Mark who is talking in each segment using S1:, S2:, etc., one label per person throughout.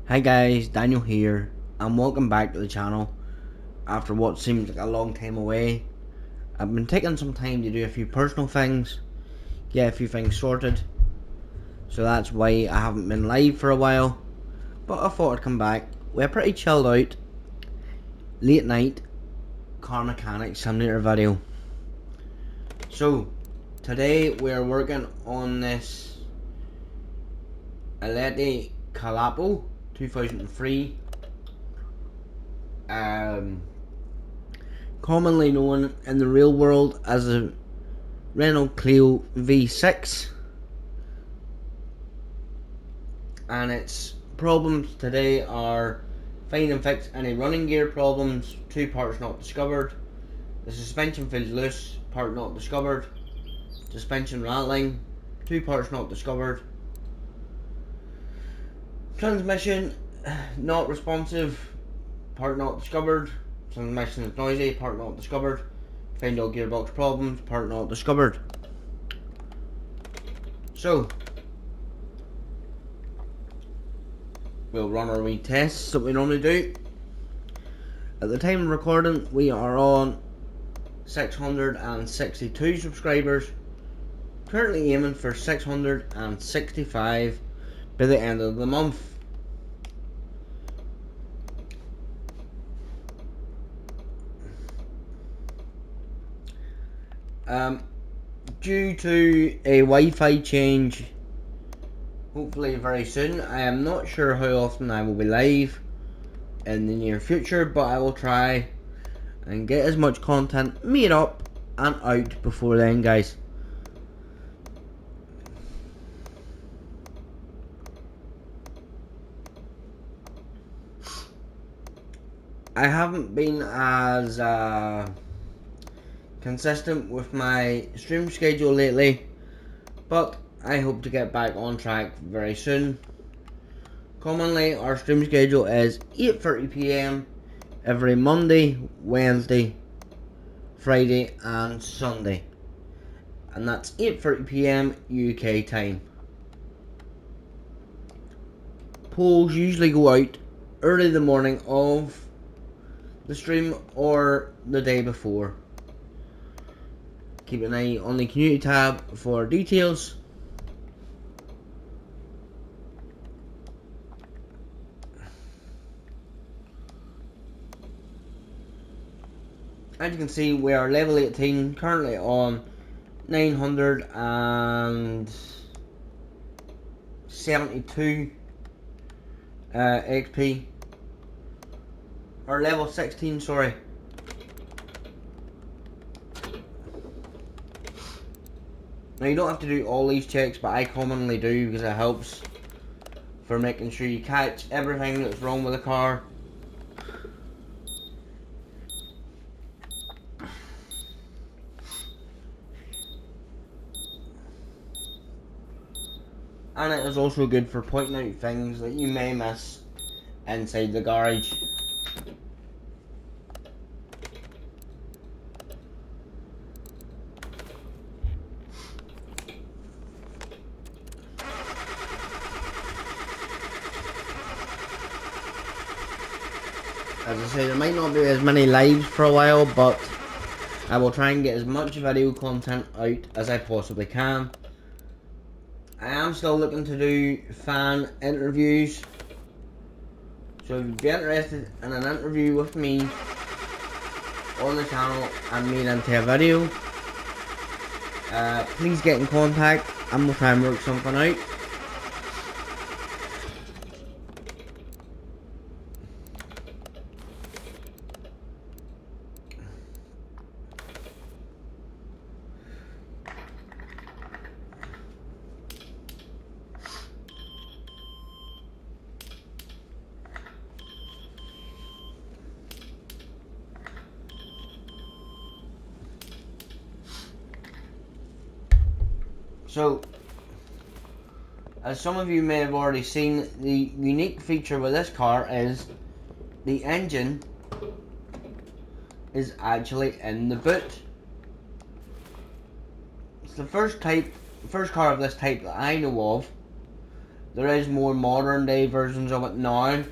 S1: Hi guys, Daniel here, and welcome back to the channel after what seems like a long time away. I've been taking some time to do a few personal things, get a few things sorted, so that's why I haven't been live for a while, but I thought I'd come back with a pretty chilled out, late night car mechanics simulator video. So, today we're working on this Aleti Calapo 2003, commonly known in the real world as a Renault Clio V6, and its problems today are find and fix any running gear problems, 2 parts not discovered, the suspension feels loose, part not discovered, suspension rattling, 2 parts not discovered, transmission not responsive, part not discovered, transmission is noisy, part not discovered, find all gearbox problems, part not discovered. So we'll run our wee tests that we normally do. At the time of recording, we are on 662 subscribers, currently aiming for 665 by the end of the month. Due to a Wi-Fi change, hopefully very soon, I am not sure how often I will be live in the near future, but I will try and get as much content made up and out before then, guys. I haven't been as consistent with my stream schedule lately, but I hope to get back on track very soon. Commonly, our stream schedule is 8:30 PM every Monday, Wednesday, Friday and Sunday, and that's 8:30 PM UK time. Polls usually go out early the morning of the stream or the day before. Keep an eye on the community tab for details. As you can see, we are level 18, currently on 972 XP, or level 16, sorry. Now you don't have to do all these checks, but I commonly do because it helps for making sure you catch everything that's wrong with the car. And it is also good for pointing out things that you may miss inside the garage. As I say, there might not be as many lives for a while, but I will try and get as much video content out as I possibly can. I am still looking to do fan interviews, so if you'd be interested in an interview with me on the channel and made into a video, please get in contact and we'll try and work something out. So, as some of you may have already seen, the unique feature with this car is the engine is actually in the boot. It's the first car of this type that I know of There is more modern day versions of it now,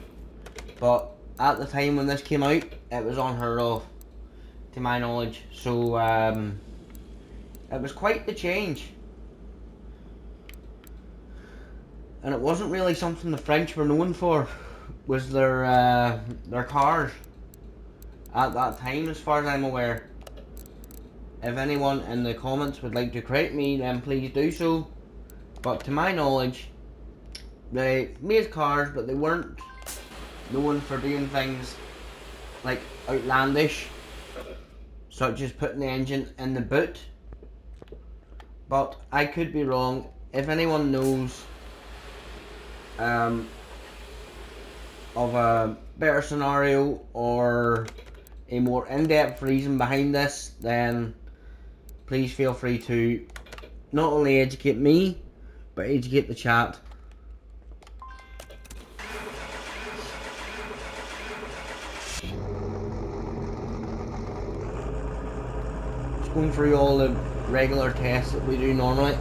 S1: but at the time when this came out, it was unheard of, to my knowledge. So it was quite the change, and it wasn't really something the French were known for, was their cars at that time, as far as I'm aware. If anyone in the comments would like to correct me, then please do so. But to my knowledge, they made cars, but they weren't known for doing things like outlandish, such as putting the engine in the boot. But I could be wrong. If anyone knows of a better scenario or a more in-depth reason behind this, then please feel free to not only educate me, but educate the chat. Just going through all the regular tests that we do normally.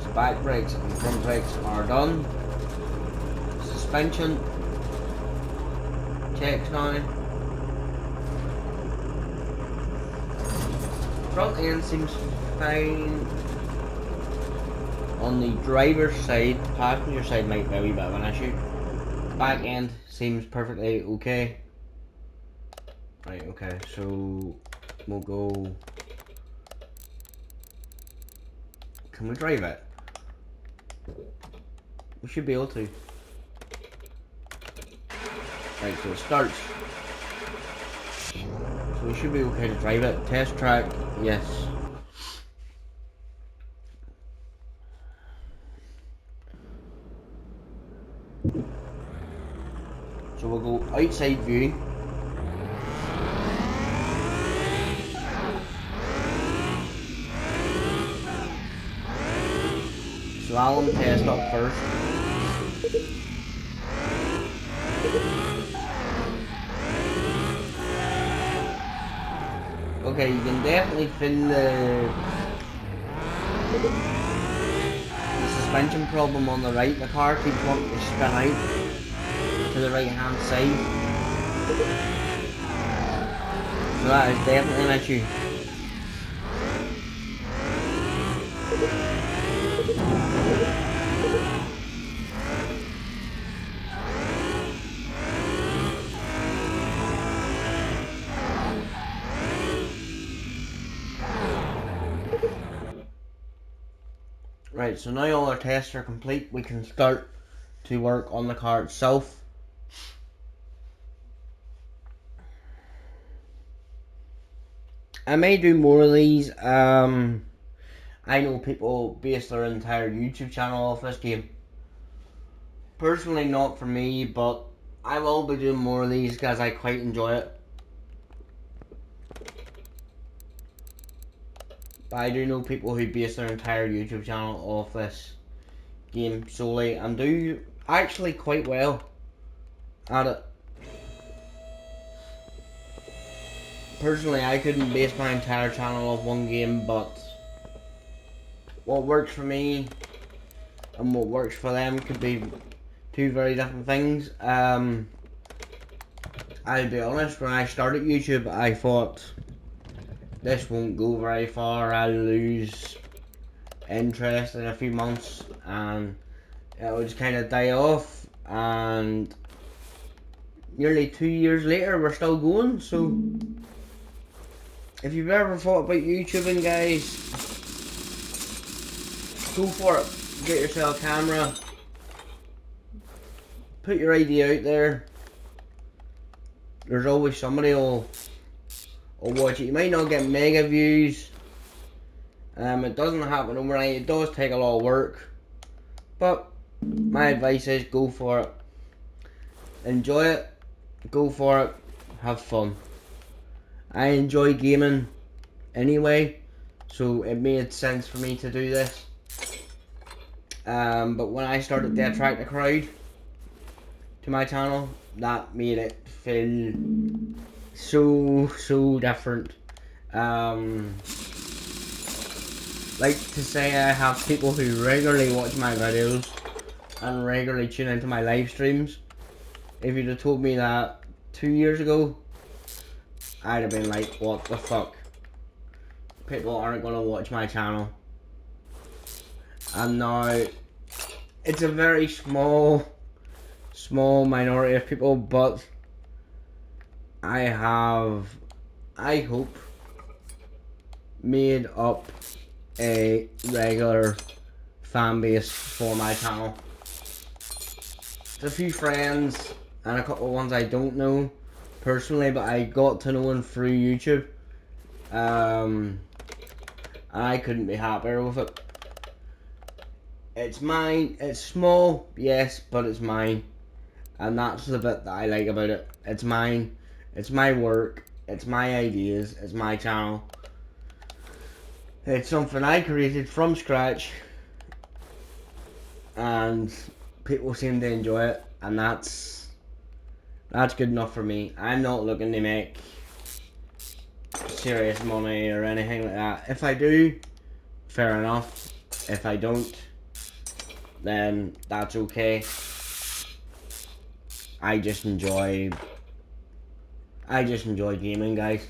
S1: So back brakes and front brakes are done. Suspension checks now. Front end seems fine. On the driver's side, passenger side might be a wee bit of an issue. Back end seems perfectly okay. Right, okay, so we'll go. Can we drive it? We should be able to. Right, so it starts. So we should be okay to drive it. Test track, yes. So we'll go outside view. Slalom test up first. Okay, you can definitely feel the suspension problem on the right. The car keeps wanting to spin out to the right hand side. So that is definitely an issue. Right, so now all our tests are complete, we can start to work on the car itself. I may do more of these. I know people base their entire YouTube channel off this game. Personally, not for me, but I will be doing more of these because I quite enjoy it. But I do know people who base their entire YouTube channel off this game solely and do actually quite well at it. Personally, I couldn't base my entire channel off one game, but what works for me and what works for them could be two very different things. I'll be honest, when I started YouTube, I thought this won't go very far, I'll lose interest in a few months and it would just kind of die off, and nearly 2 years later we're still going. So if you've ever thought about YouTubing, guys, go for it. Get yourself a camera, put your idea out there. There's always somebody who'll watch it. You might not get mega views. It doesn't happen overnight. It does take a lot of work, but my advice is go for it. Enjoy it. Go for it. Have fun. I enjoy gaming anyway, so it made sense for me to do this. But when I started to attract a crowd to my channel, that made it feel so different. Like to say I have people who regularly watch my videos and regularly tune into my live streams. If you'd have told me that 2 years ago, I'd have been like, what the fuck? People aren't gonna watch my channel. And now, it's a very small minority of people, but I hope, made up a regular fan base for my channel. There's a few friends and a couple of ones I don't know personally, but I got to know them through YouTube. I couldn't be happier with it. It's mine. It's small, yes, but it's mine. And that's the bit that I like about it. It's mine. It's my work. It's my ideas. It's my channel. It's something I created from scratch. And people seem to enjoy it. And that's good enough for me. I'm not looking to make serious money or anything like that. If I do, fair enough. If I don't, then that's okay. I just enjoy gaming, guys.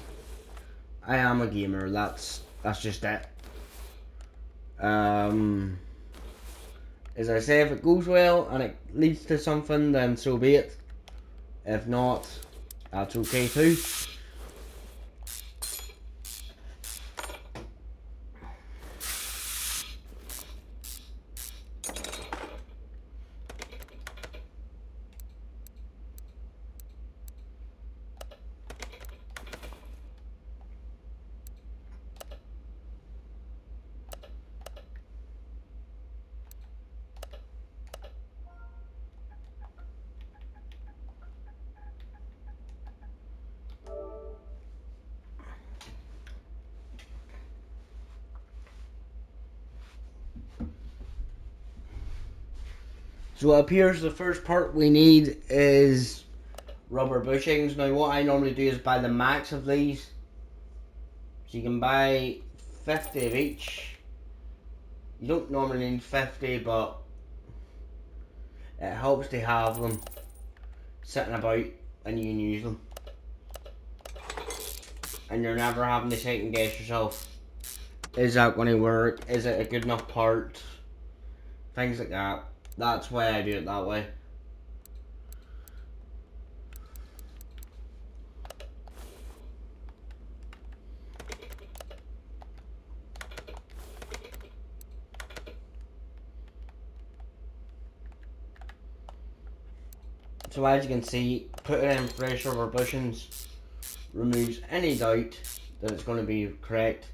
S1: I am a gamer. That's just it. As I say, if it goes well and it leads to something, then so be it. If not, that's okay too. So it appears the first part we need is rubber bushings. Now what I normally do is buy the max of these. So you can buy 50 of each. You don't normally need 50, but it helps to have them sitting about and you can use them. And you're never having to second guess yourself. Is that going to work? Is it a good enough part? Things like that. That's why I do it that way. So as you can see, putting in fresh rubber bushings removes any doubt that it's going to be correct.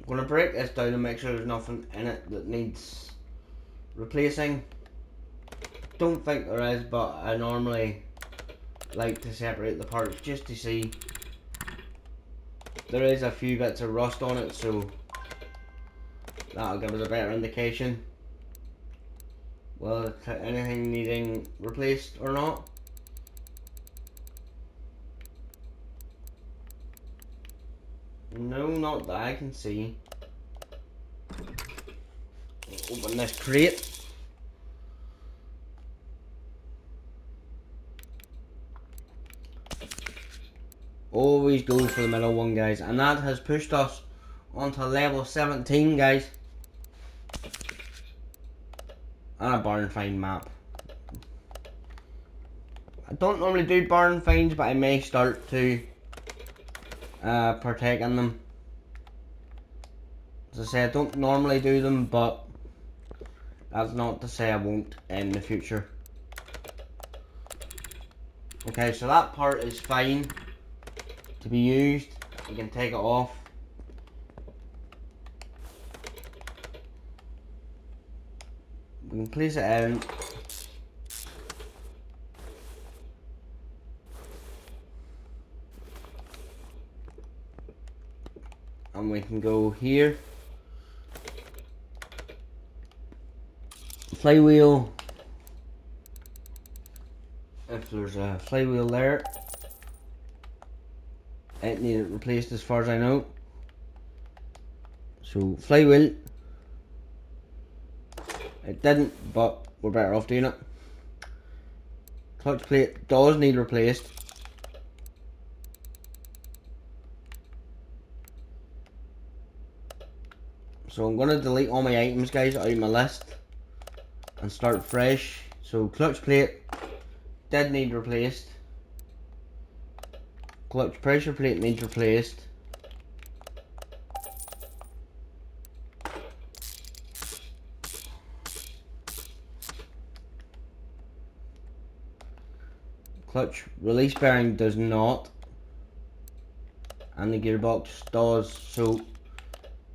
S1: I'm going to break this down and make sure there's nothing in it that needs replacing. Don't think there is, but I normally like to separate the parts just to see. There is a few bits of rust on it, so that'll give us a better indication whether anything needing replaced or not. No, not that I can see. Open this crate. Always go for the middle one, guys, and that has pushed us onto level 17, guys. And a barn find map. I don't normally do barn finds, but I may start to partake in them. As I say, I don't normally do them, but that's not to say I won't in the future. Okay, so that part is fine to be used. You can take it off. We can place it in. And we can go here. Flywheel. If there's a flywheel there, it needed replaced as far as I know. So flywheel, it didn't, but we're better off doing it. Clutch plate does need replaced. So I'm going to delete all my items, guys, out of my list and start fresh. So clutch plate did need replaced. Clutch pressure plate needs replaced. Clutch release bearing does not. And the gearbox does. So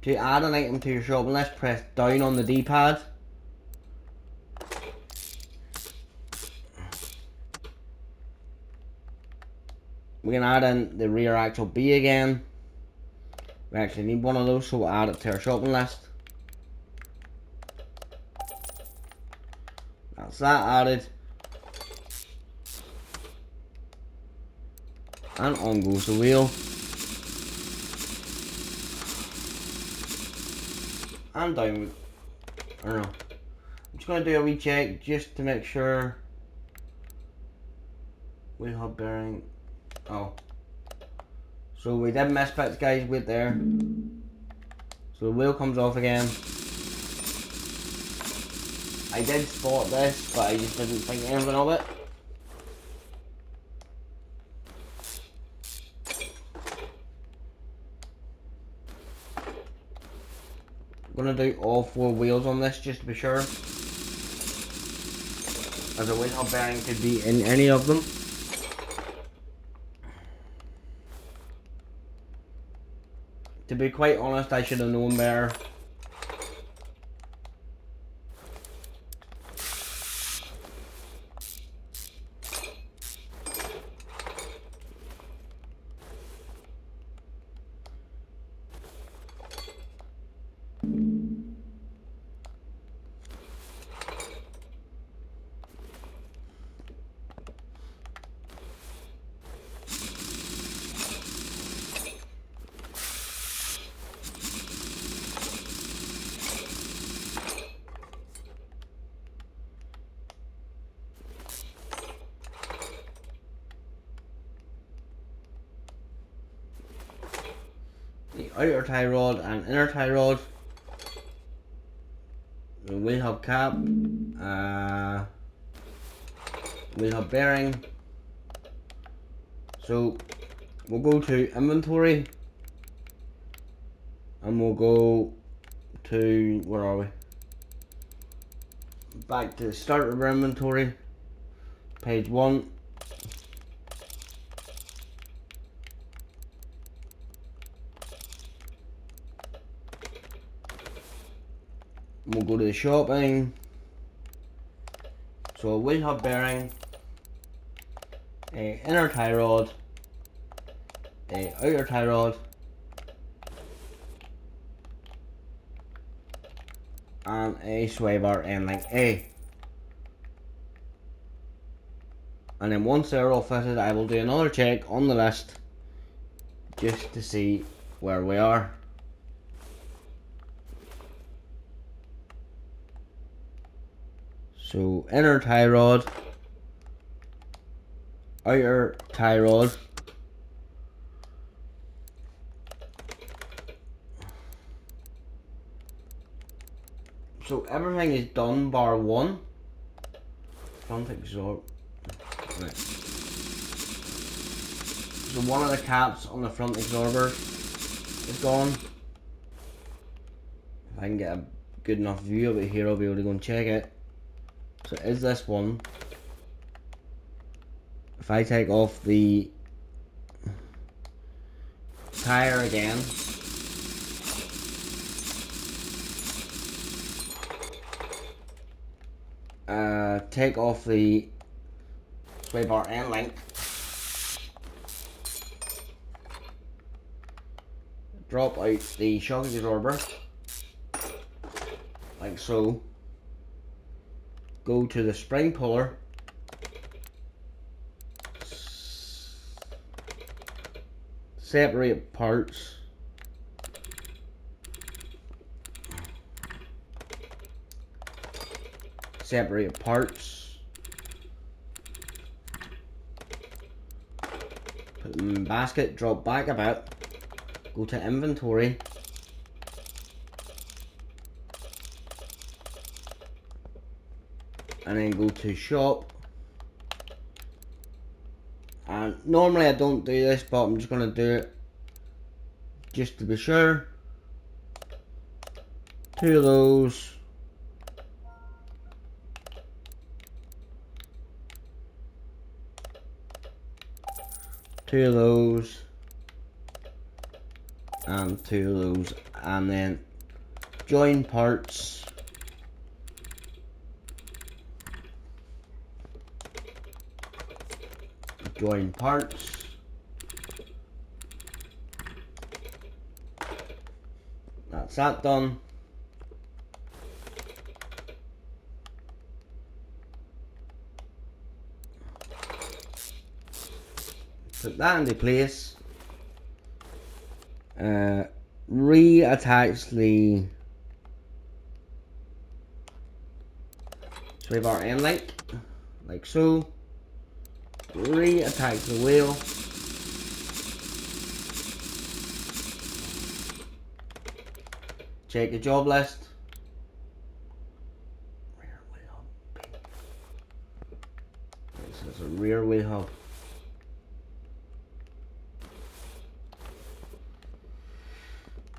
S1: to add an item to your shopping list, press down on the D-pad. We can add in the rear axle B again. We actually need one of those, so we'll add it to our shopping list. That's that added. And on goes the wheel. And down. I don't know. I'm just going to do a wee check just to make sure. Wheel hub bearing. Oh. So we did miss bits, guys. Wait there. So the wheel comes off again. I did spot this, but I just didn't think anything of it. I'm gonna do all 4 wheels on this just to be sure, as a wheel hub bearing could be in any of them. To be quite honest, I should have known better. The outer tie rod and inner tie rod, the wheel hub cap, wheel hub bearing. So we'll go to inventory and we'll go to, where are we? Back to the start of our inventory, page 1. We'll go to the shopping. So a wheel hub bearing, a inner tie rod, a outer tie rod, and a sway bar end link A. And then once they're all fitted, I will do another check on the list just to see where we are. So inner tie rod, outer tie rod, so everything is done bar 1. Front exhaust. Right. So one of the caps on the front absorber is gone. If I can get a good enough view of it here, I'll be able to go and check it. So is this one? If I take off the tire again, take off the sway bar end link, drop out the shock absorber, like so. Go to the spring puller, separate parts, put them in basket, drop back a bit, go to inventory, and then go to shop. And normally I don't do this, but I'm just going to do it just to be sure. 2 of those. 2 of those. And 2 of those. And then join parts. Join parts. That's that done. Put that into place. Reattach the sway bar end link, like so. Reattach the wheel. Check the job list. Rear wheel hub. This is a rear wheel hub.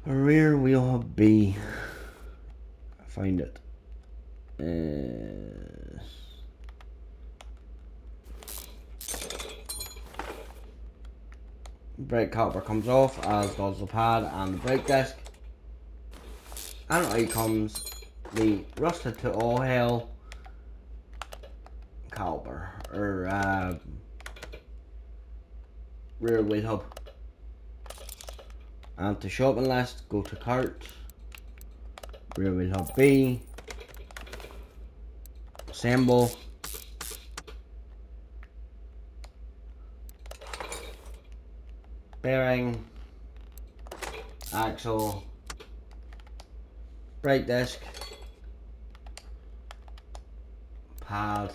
S1: A rear wheel hub B. Find it. Brake caliper comes off, as does the pad and the brake disc. And out comes the rusted to all hell caliper, or rear wheel hub. And to shopping list, go to cart, rear wheel hub B, assemble, bearing, axle, brake disc, pad,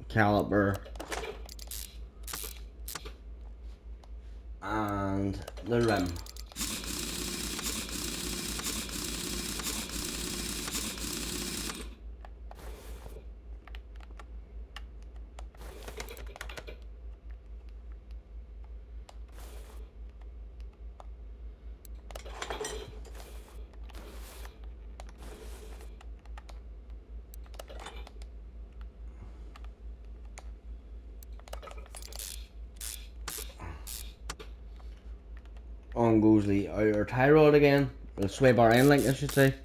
S1: caliper, and the rim. On goes the outer tie rod again, the sway bar end link I should say.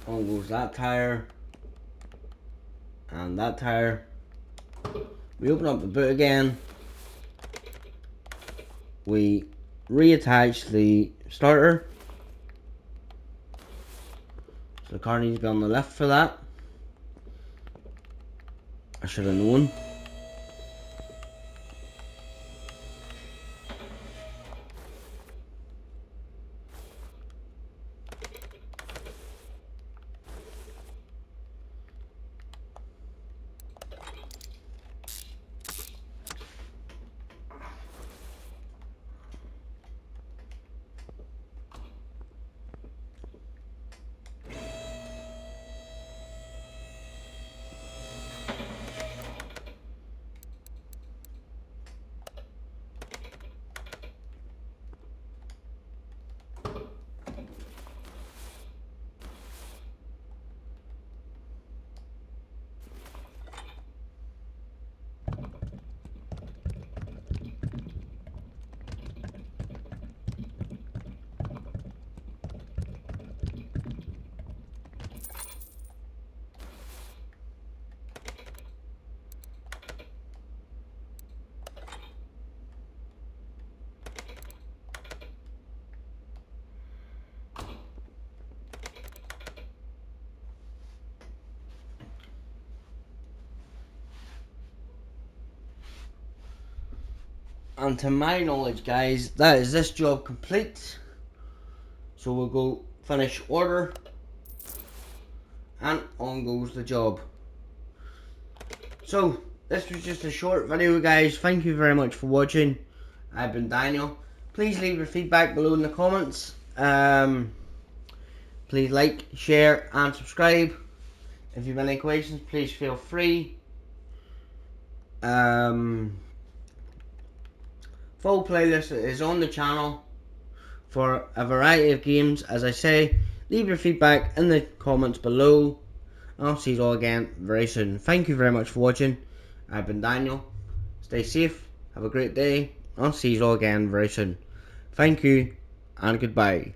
S1: On goes that tire and that tire. We open up the boot again. We reattach the starter. So the car needs to be on the left for that. I should have known. And to my knowledge, guys, that is this job complete. So we'll go finish order, and on goes the job. So this was just a short video, guys. Thank you very much for watching. I've been Daniel. Please leave your feedback below in the comments. Please like, share and subscribe. If you have any questions, please feel free. Full playlist is on the channel for a variety of games. As I say, leave your feedback in the comments below. I'll see you all again very soon. Thank you very much for watching. I've been Daniel. Stay safe. Have a great day. I'll see you all again very soon. Thank you and goodbye.